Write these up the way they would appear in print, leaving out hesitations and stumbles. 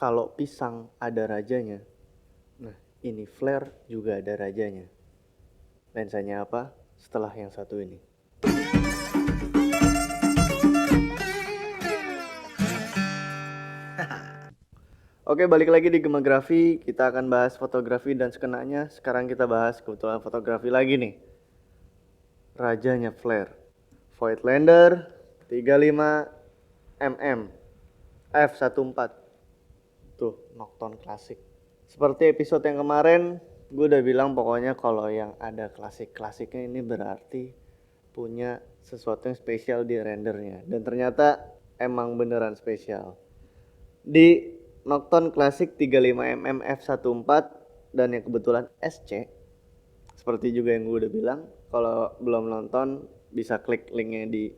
Kalau pisang ada rajanya, nah ini flare juga ada rajanya. Lensanya apa? Setelah yang satu ini. Oke, balik lagi di Gemagrafi. Kita akan bahas fotografi dan skenanya. Sekarang kita bahas kebetulan fotografi lagi nih. Rajanya flare. Voigtlander 35 mm f1.4. Tuh, Nokton klasik. Seperti episode yang kemarin, gue udah bilang pokoknya kalau yang ada klasik-klasiknya ini berarti punya sesuatu yang spesial di rendernya. Dan ternyata emang beneran spesial. Di Nokton Classic 35mm f1.4 dan yang kebetulan SC, seperti juga yang gue udah bilang, kalau belum nonton bisa klik linknya di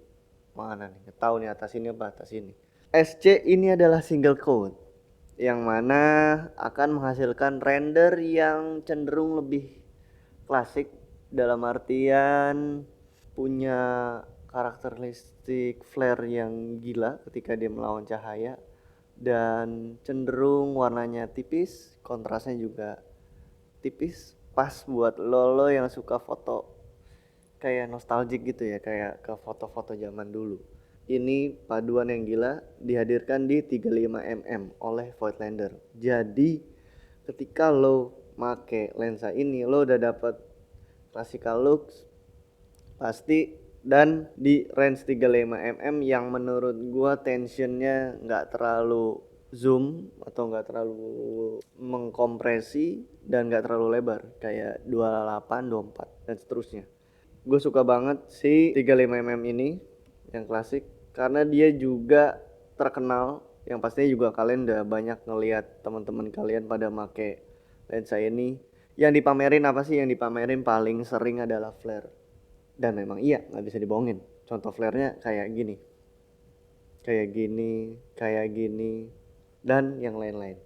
mana nih, tahu nih atas ini apa atas ini. SC ini adalah single code yang mana akan menghasilkan render yang cenderung lebih klasik, dalam artian punya karakteristik flare yang gila ketika dia melawan cahaya dan cenderung warnanya tipis, kontrasnya juga tipis, pas buat lo yang suka foto kayak nostalgic gitu ya, kayak ke foto-foto zaman dulu. Ini paduan yang gila dihadirkan di 35mm oleh Voigtlander. Jadi ketika lo make lensa ini, lo udah dapet classical looks pasti, dan di range 35mm yang menurut gua tensionnya nggak terlalu zoom atau nggak terlalu mengkompresi dan nggak terlalu lebar kayak 28, 24 dan seterusnya. Gue suka banget si 35mm ini yang klasik karena dia juga terkenal, yang pastinya juga kalian udah banyak ngelihat teman-teman kalian pada make lensa ini. Yang dipamerin apa sih? Yang dipamerin paling sering adalah flare. Dan memang iya, nggak bisa dibohongin. Contoh flare-nya kayak gini, kayak gini, dan yang lain-lain.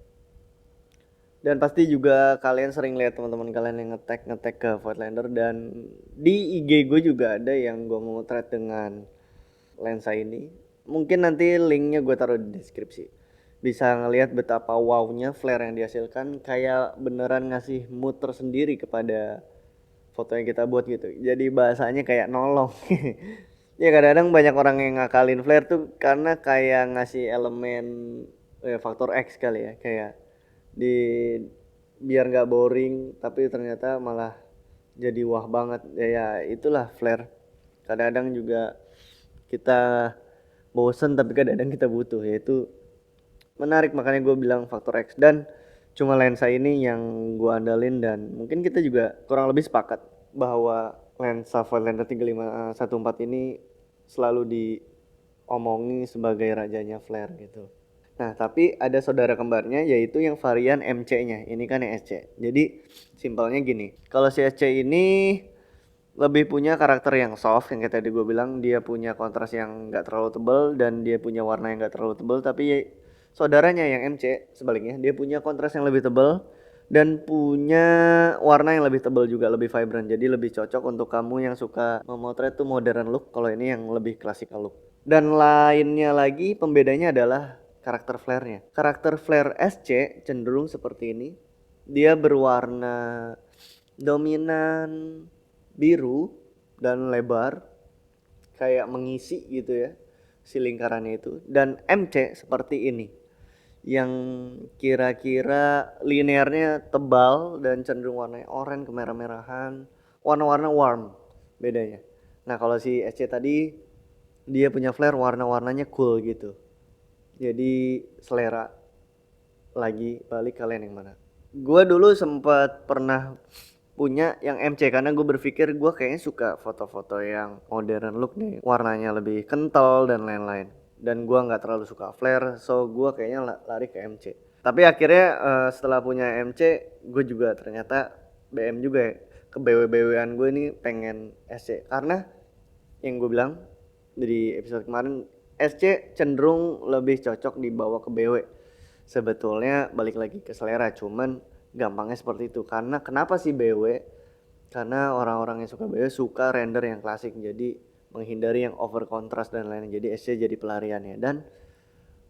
Dan pasti juga kalian sering lihat teman-teman kalian yang ngetek ke Voigtlander, dan di IG gue juga ada yang gue mau thread dengan lensa ini. Mungkin nanti linknya gue taruh di deskripsi. Bisa ngelihat betapa wow-nya flare yang dihasilkan, kayak beneran ngasih mood tersendiri kepada foto yang kita buat gitu. Jadi bahasanya kayak nolong. Ya kadang-kadang banyak orang yang ngakalin flare tuh karena kayak ngasih elemen faktor X kali ya, kayak di biar nggak boring tapi ternyata malah jadi wah banget ya, itulah flare. Kadang-kadang juga kita bosen tapi kadang-kadang kita butuh, yaitu menarik, makanya gue bilang faktor X. Dan cuma lensa ini yang gue andalin, dan mungkin kita juga kurang lebih sepakat bahwa lensa Voigtlander 3514 ini selalu diomongi sebagai rajanya flare gitu. Nah, tapi ada saudara kembarnya yaitu yang varian MC-nya. Ini kan yang SC. Jadi simpelnya gini. Kalau si SC ini lebih punya karakter yang soft, yang kayak tadi gue bilang, dia punya kontras yang nggak terlalu tebal dan dia punya warna yang nggak terlalu tebal. Tapi saudaranya yang MC sebaliknya, dia punya kontras yang lebih tebal dan punya warna yang lebih tebal juga, lebih vibrant. Jadi lebih cocok untuk kamu yang suka memotret tuh modern look. Kalau ini yang lebih classical look. Dan lainnya lagi pembedanya adalah karakter flare-nya. Karakter flare SC cenderung seperti ini. Dia berwarna dominan biru dan lebar, kayak mengisi gitu ya si lingkarannya itu. Dan MC seperti ini yang kira-kira linearnya tebal dan cenderung warnanya oranye kemerah-merahan, warna-warna warm bedanya. Nah kalau si SC tadi dia punya flare warna-warnanya cool gitu, jadi selera. Lagi balik kalian yang mana? Gue dulu sempat pernah punya yang MC karena gue berpikir gue kayaknya suka foto-foto yang modern look nih, warnanya lebih kental dan lain-lain. Dan gue nggak terlalu suka flare, so gue kayaknya lari ke MC. Tapi akhirnya setelah punya MC, gue juga ternyata BM juga ya. Ke BW-BW-an gue ini pengen SC karena yang gue bilang dari episode kemarin, SC cenderung lebih cocok dibawa ke BW. Sebetulnya balik lagi ke selera, cuman gampangnya seperti itu. Karena kenapa sih BW? Karena orang-orang yang suka BW suka render yang klasik, jadi menghindari yang over contrast dan lain-lain. Jadi SC jadi pelariannya. Dan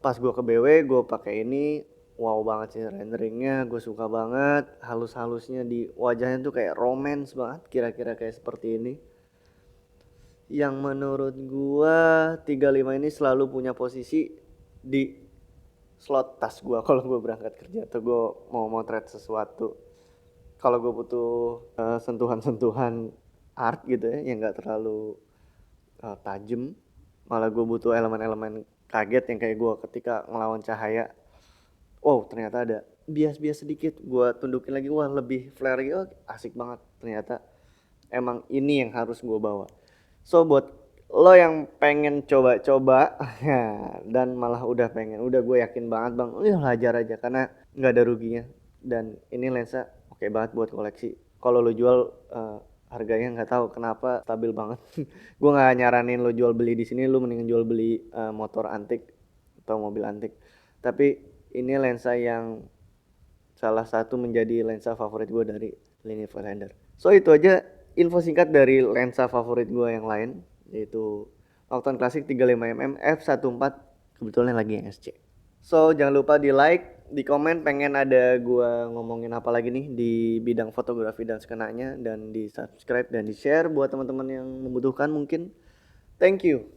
pas gue ke BW gue pakai ini, wow banget sih renderingnya, gue suka banget. Halus-halusnya di wajahnya tuh kayak romance banget, kira-kira kayak seperti ini. Yang menurut gua 35 ini selalu punya posisi di slot tas gua kalau gua berangkat kerja atau gua mau motret sesuatu. Kalau gua butuh sentuhan-sentuhan art gitu ya yang nggak terlalu tajam, malah gua butuh elemen-elemen kaget yang kayak gua ketika ngelawan cahaya. Wow, ternyata ada bias-bias sedikit. Gua tundukin lagi, wah lebih flare lagi. Oh, asik banget. Ternyata emang ini yang harus gua bawa. So buat lo yang pengen coba-coba ya, dan malah udah pengen, udah gue yakin banget bang, udah belajar aja karena nggak ada ruginya. Dan ini lensa oke banget buat koleksi. Kalau lo jual harganya nggak tahu kenapa stabil banget. Gue nggak nyaranin lo jual beli di sini, lo mendingan jual beli motor antik atau mobil antik. Tapi ini lensa yang salah satu menjadi lensa favorit gue dari lini Voigtlander. So itu aja info singkat dari lensa favorit gue yang lain, yaitu Nokton Classic 35mm f1.4, kebetulan lagi yang SC. So jangan lupa di like, di komen pengen ada gue ngomongin apa lagi nih di bidang fotografi dan skenanya, dan di subscribe dan di share buat teman-teman yang membutuhkan mungkin. Thank you.